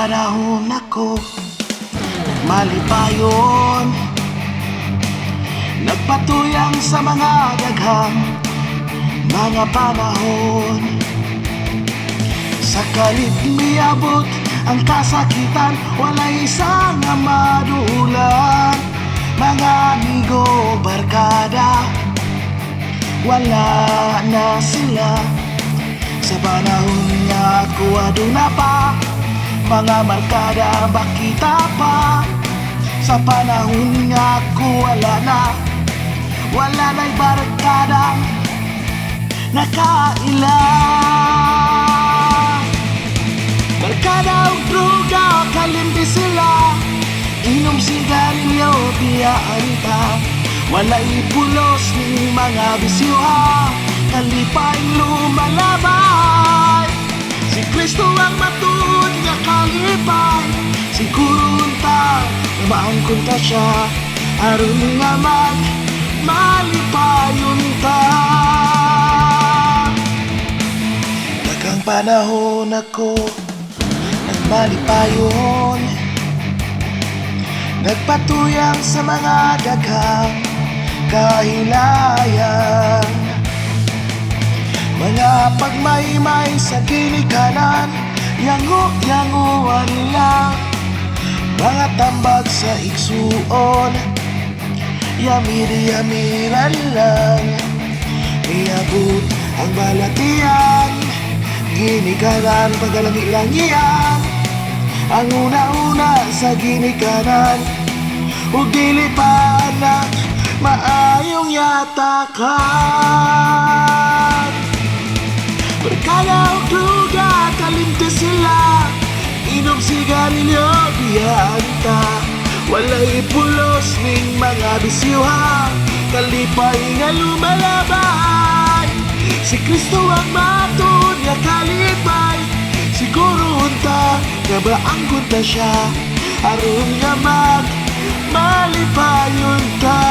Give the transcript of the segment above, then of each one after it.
panahon ako malipayon, nagpatuyang sa mga daghang mga panahon. Sa kalit miabot ang kasakitan, walay isang madulan. Mga amigo, barkada, wala na sila. Sa panahon nga ako aduna pa, mga markada bakita pa. Sa panahon nga ako wala na'y barkadang nakaila. Barkada og droga, kalimti sila, inom sigarilyo, biyaan ta. Walay pulos ni mga bisyo ha, kalipay lumalabay. Si Kristo ang matud nga kalipay, siguro unta maangkon ta siya, aron nga malipayon ta. Daghang panahon ako nagmalipayon, nagpatuyang sa mga daghang kahilayan. Mga pagmaymay sa ginikanan, yango-yanguan lang. Mga tambag sa igsuon, yamir-yamiran lang. Iabot ang balatian, ginikanan pagalangi-langian. Ang una-una sa ginikanan, ug dili pa na maayong yatakan. Barkada og droga, kalimti sila, inom sigarilyo, biyaan ta. Walay pulos ning mga bisyo ha, kalipay nga lumalabay. Si Kristo ang matud nga kalipay, siguro unta nga maangkon ta siya, aron nga malipayon ta.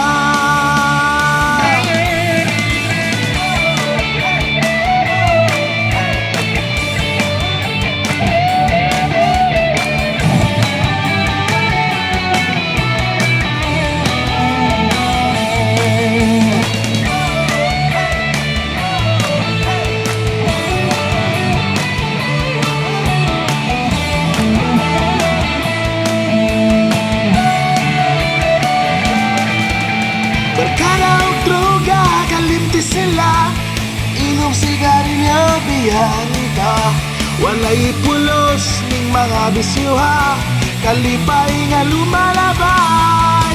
Barkada og droga, kalimti sila, inom sigarilyo, biyaan ta. Walay pulos ning mga bisyo ha, kalipay nga lumalabay.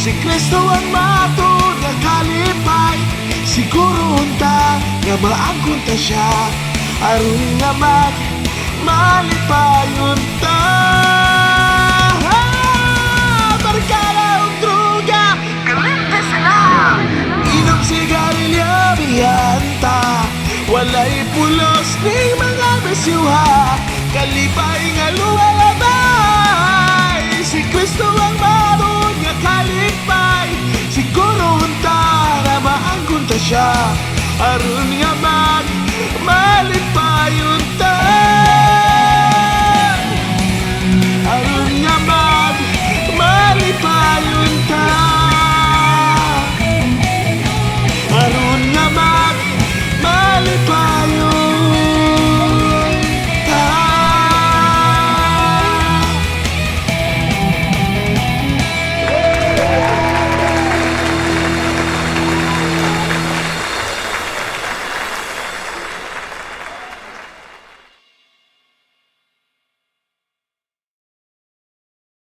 Si Kristo ang matud nga kalipay, siguro unta nga maangkon ta siya, aron nga malipayon ta. Barkada og droga, kalimti sila, inom sigarilyo, biyaan ta. Walay pulos ni mga bisyo ha, kalipay nga lumalabay. Si Kristo ang matud nga kalipay, siguro unta na maangkon ta siya, aron nga malipayon